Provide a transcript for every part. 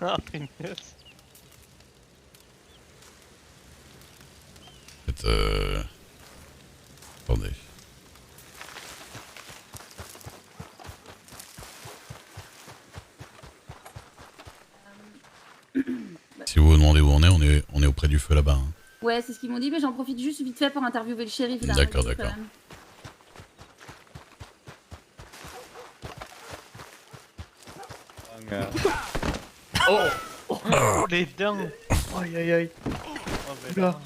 Ah, punaise. En fait, attendez. Si vous vous demandez où on est auprès du feu là-bas. Hein. Ouais, c'est ce qu'ils m'ont dit, mais j'en profite juste vite fait pour interviewer le shérif. D'accord, d'accord. Oh, les dents. Aïe aïe aïe. Oh, Oula.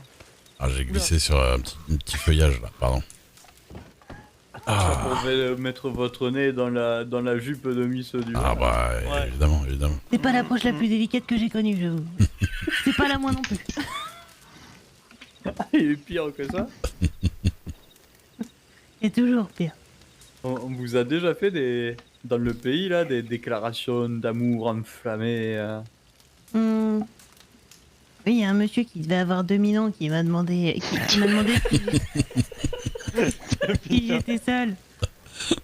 Ah, j'ai glissé sur un petit feuillage là, pardon. Vous pouvez mettre votre nez dans la jupe de Miss du. Ah bah, Ouais. évidemment, évidemment. C'est pas l'approche la plus délicate que j'ai connue, j'avoue. C'est pas la moi non plus. Il est pire que ça. C'est toujours pire. On vous a déjà fait dans le pays là des déclarations d'amour enflammées. Oui, il y a un monsieur qui devait avoir 2000 ans qui m'a demandé, qui m'a demandé si j'étais seule.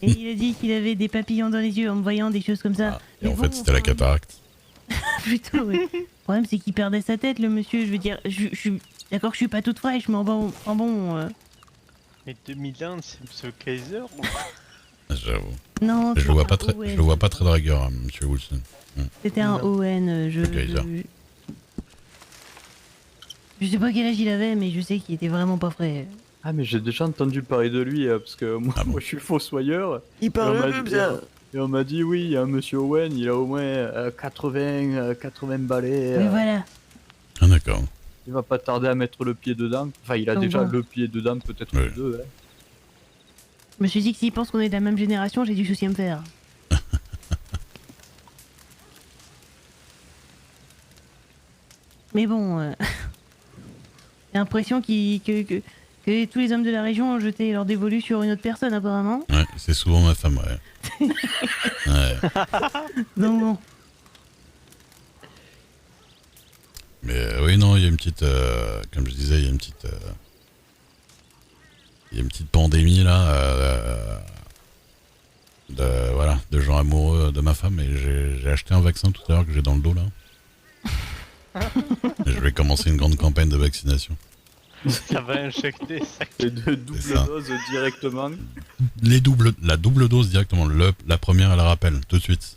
Et il a dit qu'il avait des papillons dans les yeux en me voyant, des choses comme ça. Ah, et en fait, c'était la cataracte. Plutôt, oui. Le problème, c'est qu'il perdait sa tête, le monsieur. Je veux dire, je suis d'accord que je suis pas toute fraîche, mais bon. Mais 2000 ans, c'est M. Kaiser ou... Non, J'avoue. Je c'était le vois un pas très, ON. je le vois pas très dragueur, hein, monsieur Wilson. C'était un ON. Je sais pas quel âge il avait, mais je sais qu'il était vraiment pas frais. Ah mais j'ai déjà entendu parler de lui parce que moi, Ah bon. moi je suis fossoyeur. Il Et on m'a dit oui, il y a un monsieur Owen, il a au moins 80 balais. Mais voilà. Ah d'accord. Il va pas tarder à mettre le pied dedans. Enfin, il a Donc déjà bon. le pied dedans, peut-être Oui. deux. Hein. Je me suis dit que s'il pense qu'on est de la même génération, j'ai du souci à me faire. Mais bon, j'ai l'impression que tous les hommes de la région ont jeté leur dévolu sur une autre personne, apparemment. Ouais, c'est souvent ma femme, ouais. Ouais. Donc bon. Mais oui, non, il y a une petite, comme je disais, il y a une petite pandémie là, de gens amoureux de ma femme, et j'ai acheté un vaccin tout à l'heure que j'ai dans le dos là. Et je vais commencer une grande campagne de vaccination. Ça va injecter ça. Et de double ça. dose directement. La double dose directement. La première, elle la rappelle tout de suite.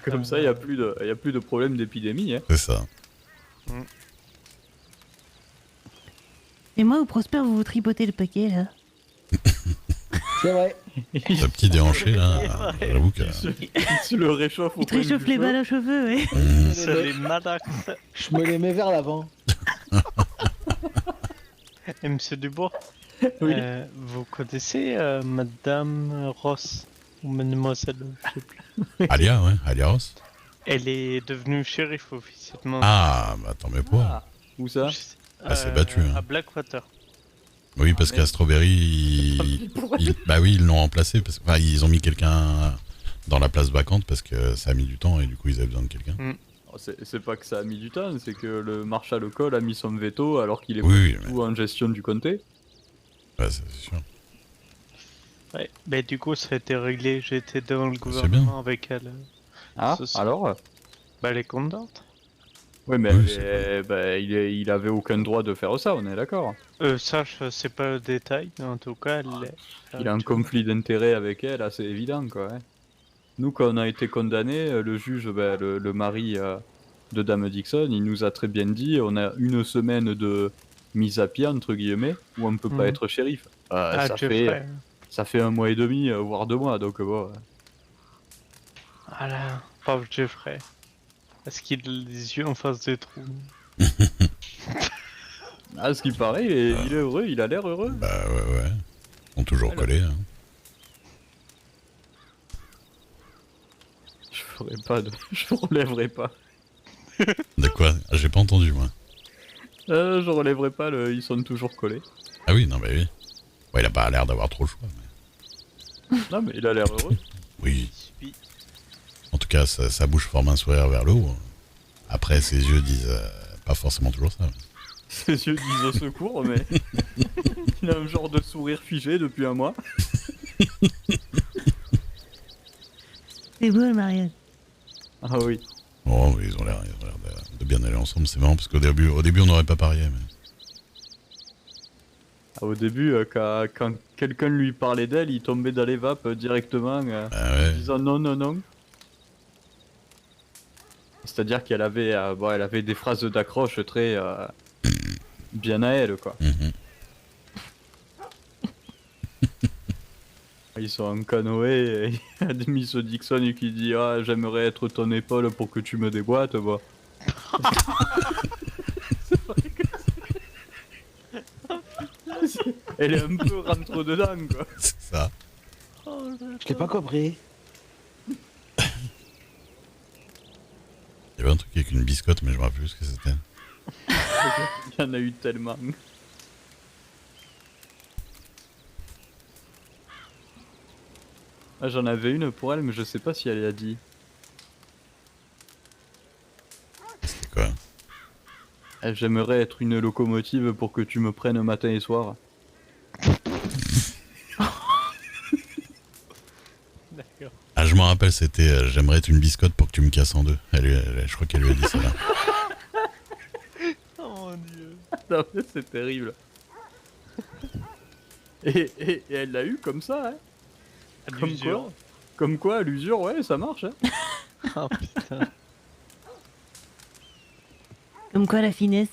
Comme ça, il n'y a plus de problème d'épidémie. Hein. C'est ça. Et moi, au Prosper, vous vous tripotez le paquet, là. C'est vrai. Ce petit déhanché là, j'avoue que. Il se le réchauffe au Il te coin du réchauffe les feu. balles à cheveux, ouais. Ça les malaxe. Je me les mets vers l'avant. Et Monsieur Dubois, Oui. vous connaissez Madame Ross ou Mademoiselle, je sais plus. Alia, ouais, Alia Ross. Elle est devenue shérif officiellement. Ah, bah tant mieux pas. Où ça? Je sais- Elle s'est battue, hein. À Blackwater. Oui, parce merde. qu'à Strawberry, bah oui, ils l'ont remplacé. Enfin, ils ont mis quelqu'un dans la place vacante parce que ça a mis du temps et du coup, ils avaient besoin de quelqu'un. Oh, c'est pas que ça a mis du temps, c'est que le Marshal Cole a mis son veto alors qu'il est Oui, pas du tout en gestion du comté. Ouais, c'est sûr. Ouais, mais du coup, ça a été réglé. J'ai été devant le C'est gouvernement avec elle. Ah, Ce soir. alors? Bah, elle est contente. Oui, mais Oui, il avait aucun droit de faire ça, on est d'accord. Ça, je sais pas le détail, mais en tout cas, Il a un conflit d'intérêt avec elle, assez évident, quoi. Hein. Nous, quand on a été condamnés, le juge, le mari de Dame Dixon, il nous a très bien dit, on a une semaine de mise à pied, entre guillemets, où on ne peut pas Mhm. être shérif. Ah, Jeffrey. Ça fait 1 mois et demi, voire 2 mois, donc bon. Voilà, pauvre Jeffrey. Est-ce qu'il a les yeux en face des trous? Ah, ce qui paraît, il est heureux, il a l'air heureux. Bah ouais. Ils sont toujours Alors. collés. Hein. Je relèverai pas. De quoi? Ah, j'ai pas entendu, moi. Je relèverai pas ils sont toujours collés. Ah oui, non, bah oui. Ouais, il a pas l'air d'avoir trop le choix. Mais... Non, mais il a l'air heureux. Oui. Oui. En tout cas, sa bouche forme un sourire vers le haut. Après, ses yeux disent pas forcément toujours ça. Ses yeux disent au secours, mais il a un genre de sourire figé depuis 1 mois. C'est beau le mariage. Ah oui. Oh, ils ont l'air de bien aller ensemble, c'est marrant parce qu'au début, on n'aurait pas parié. Mais... Ah, au début, quand quelqu'un lui parlait d'elle, il tombait dans les vapes directement, Ah en ouais. disant non, non, non. C'est-à-dire qu'elle avait, elle avait des phrases d'accroche très bien à elle, quoi. Mhm. Ils sont en canoë et il y a Miss Dixon qui dit ah j'aimerais être ton épaule pour que tu me déboîtes, bah. Elle est un peu rentre dedans, quoi. C'est ça. Oh, Je l'ai pas compris. Il y avait un truc avec une biscotte, mais je me rappelle plus ce que c'était. Il y en a eu tellement. Ah, j'en avais une pour elle, mais je sais pas si elle a dit. C'était quoi? J'aimerais être une locomotive pour que tu me prennes matin et soir. d'accord. Ah, je m'en rappelle, c'était j'aimerais être une biscotte pour que tu me casses en deux. Je crois qu'elle lui a dit ça là. Oh mon dieu. Non, mais c'est terrible. Et elle l'a eu comme ça, hein. L'usure. Comme quoi, l'usure, ouais, ça marche, hein. Oh putain. Comme quoi la finesse.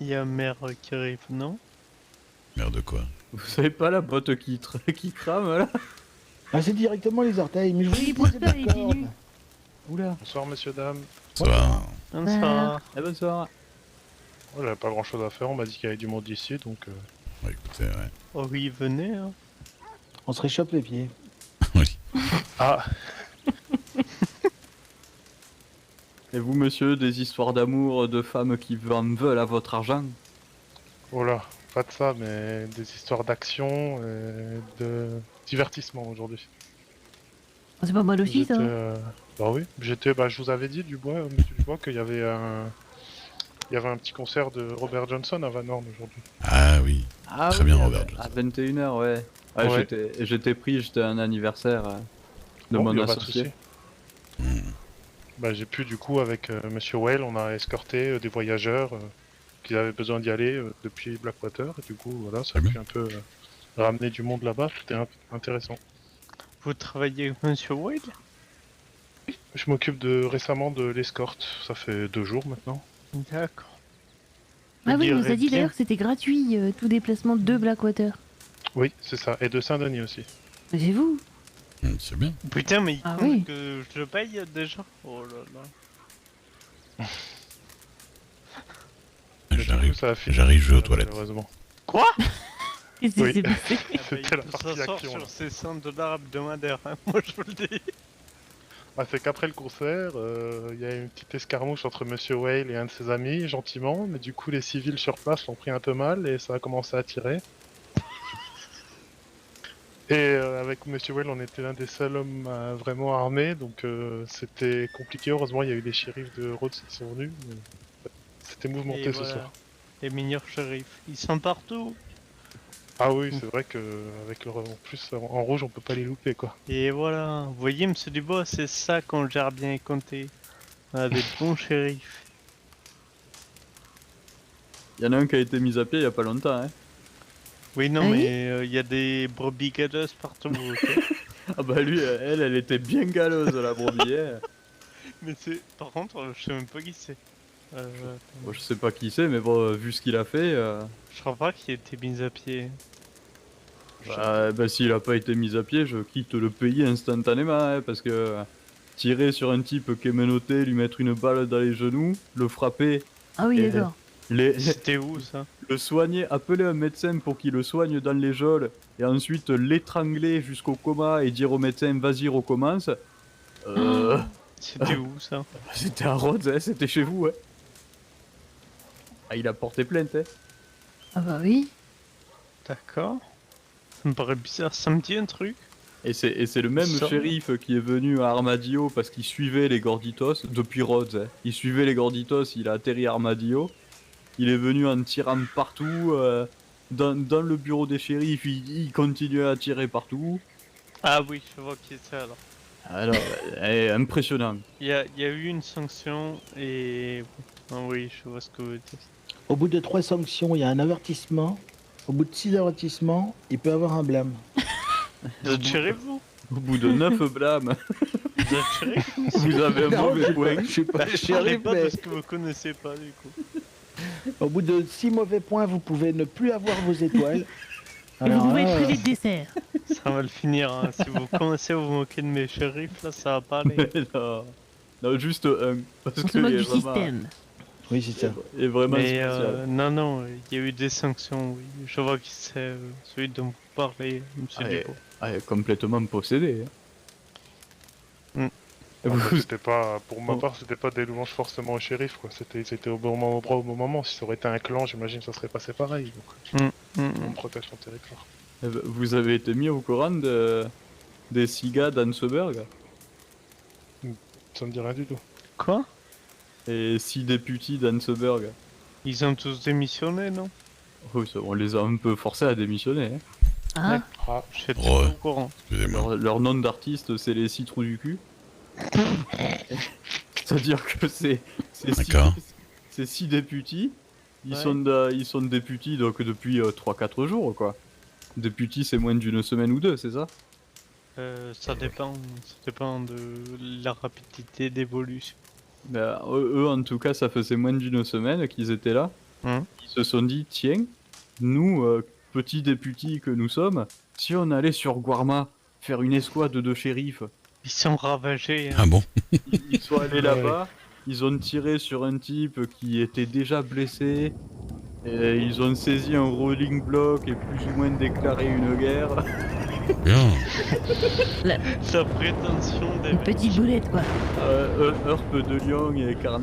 Il y a mère qui arrive, non? Merde quoi. Vous savez pas la botte qui crame, là? Ah, c'est directement les orteils, mais je vous Oui, dis pour c'est ça, il est d'accord. nu. Oula. Bonsoir messieurs, dames. Ça va. Bonsoir. Eh ben, ça. Oh, j'avais pas grand chose à faire, on m'a dit qu'il y avait du monde ici, donc Ouais, écoutez, ouais. Oh oui, venez. Hein. On se réchauffe les pieds. Oui. Ah, Et vous, monsieur, des histoires d'amour de femmes qui en veulent à votre argent? oh là, pas de ça, mais des histoires d'action et de divertissement aujourd'hui. Oh, c'est pas mal aussi ça. Bah oui, je vous avais dit, monsieur Dubois, qu'il y avait un petit concert de Robert Johnson à Van Horn aujourd'hui. Ah oui. Ah Très oui, bien, Robert À Johnson. 21h, ouais. Ouais, Ouais. J'étais pris, j'étais à un anniversaire de Bon, mon y a pas de associé. souci. Hmm. Bah, j'ai pu du coup avec Monsieur Whale, on a escorté des voyageurs qui avaient besoin d'y aller depuis Blackwater, et du coup voilà, ça a Très pu un peu ramener du monde là-bas, c'était intéressant. Vous travaillez avec Monsieur Wade? Je m'occupe récemment de l'escorte, ça fait 2 jours maintenant. D'accord. Ah oui, on nous a dirait dit bien. d'ailleurs que c'était gratuit tout déplacement de Blackwater. Oui, c'est ça, et de Saint-Denis aussi. Mais c'est vous. C'est bien. Putain, mais il Ah compte oui. que je le paye déjà. Oh là là. Mais du coup, J'arrive. ça a fini, J'arrive, je vais aux toilettes. malheureusement. Quoi? Qu'est-ce qui Oui. s'est passé? C'était la Ça partie sort action, sur là. ces $100 hebdomadaires, hein, moi je vous le dis. Bah, c'est qu'après le concert, il y a eu une petite escarmouche entre Monsieur Whale et un de ses amis, gentiment, mais du coup les civils sur place l'ont pris un peu mal et ça a commencé à tirer. Et avec Monsieur Whale, on était l'un des seuls hommes vraiment armés, donc c'était compliqué. Heureusement, il y a eu des shérifs de Rhodes qui sont venus. Mais c'était mouvementé Et ce voilà. soir. Les meilleurs shérifs, ils sont partout. Ah oui, c'est vrai que avec en plus en rouge, on peut pas les louper quoi. Et voilà, vous voyez, Monsieur Dubois, c'est ça qu'on gère bien les comtés. On a des bons shérifs. Il y en a un qui a été mis à pied il y a pas longtemps, hein. Oui, non, Ah oui mais il y a des brebis galeuses partout. Ok. Ah bah lui, elle était bien galeuse, la brebis, hein. Mais c'est. Par contre, je sais même pas qui c'est. Bon, je sais pas qui c'est, mais bon, vu ce qu'il a fait, Je crois pas qu'il ait été mis à pied. bah, s'il a pas été mis à pied, je quitte le pays instantanément, hein, parce que tirer sur un type qui est menotté, lui mettre une balle dans les genoux, le frapper, Ah oui, Et- d'accord. C'était où ça? le soigner, appeler un médecin pour qu'il le soigne dans les geôles, et ensuite l'étrangler jusqu'au coma et dire au médecin vas-y recommence. C'était où ça? C'était à Rhodes, hein, c'était chez vous, hein. Ah, il a porté plainte, hein. Ah bah oui. D'accord. Ça me paraît bizarre, ça me dit un truc. Et c'est le même Ça. shérif qui est venu à Armadillo parce qu'il suivait les Gorditos depuis Rhodes, hein. Il suivait les Gorditos, il a atterri à Armadillo. Il est venu en tirant partout. dans le bureau des shérifs, il continue à tirer partout. Ah oui, je vois qui c'est alors. Alors, impressionnant. Il y a eu une sanction et... Ah oui, je vois ce que vous dites. Au bout de 3 sanctions, il y a un avertissement. Au bout de 6 avertissements, il peut avoir un blâme. Vous êtes shérif, vous? Au bout de 9 blâmes, Vous êtes shérif? vous avez un Non, mauvais point. je suis pas Parlez shérif, pas mais de ce que vous connaissez pas, du coup. au bout de 6 mauvais points, vous pouvez ne plus avoir vos étoiles. Et vous Alors pouvez là, priver de dessert. Ça va le finir, hein. Si vous commencez à vous moquer de mes shérifs, là, ça va pas aller. Mais non. Non, juste un. Parce On se que moque il est du vraiment- système. oui, c'est ça. est vraiment Mais spécial. non, il y a eu des sanctions, oui. Je vois qui c'est, celui dont vous parlez, monsieur Ah, Dubois. Ah, complètement possédé. Mm. Vous- C'était pas, pour ma Oh. part, c'était pas des louanges forcément au shérif, quoi. C'était au bon moment, au bras au bon moment. Si ça aurait été un clan, j'imagine que ça serait passé pareil. Donc, on protège son territoire. Vous avez été mis au courant des SIGA d'Anseberg Ça me dit rien du tout. Quoi? et 6 députés d'Anseberg. Ils ont tous démissionné, non? Oui, on les a un peu forcés à démissionner. Hein. Ah, Ah, Je suis Oh, ouais. au courant. Excusez-moi. Leur nom d'artiste, c'est les 6 trous du cul. C'est-à-dire que c'est D'accord. ces 6 députés. Ils, Ouais. ils sont députés donc depuis 3-4 jours, quoi. Députés, c'est moins d'une semaine ou deux, c'est ça? Ça dépend de la rapidité d'évolution. Ben, eux, en tout cas, ça faisait moins d'une semaine qu'ils étaient là. Hum. Ils se sont dit, tiens, nous, petits députés que nous sommes, si on allait sur Guarma faire une escouade de shérifs, Ils sont ravagés, hein. Ah bon? ils sont allés là-bas, ils ont tiré sur un type qui était déjà blessé, et ils ont saisi un rolling block et plus ou moins déclaré une guerre. Bien. La prétention des une petite boulette quoi. Heurp de Lyon et Carnet.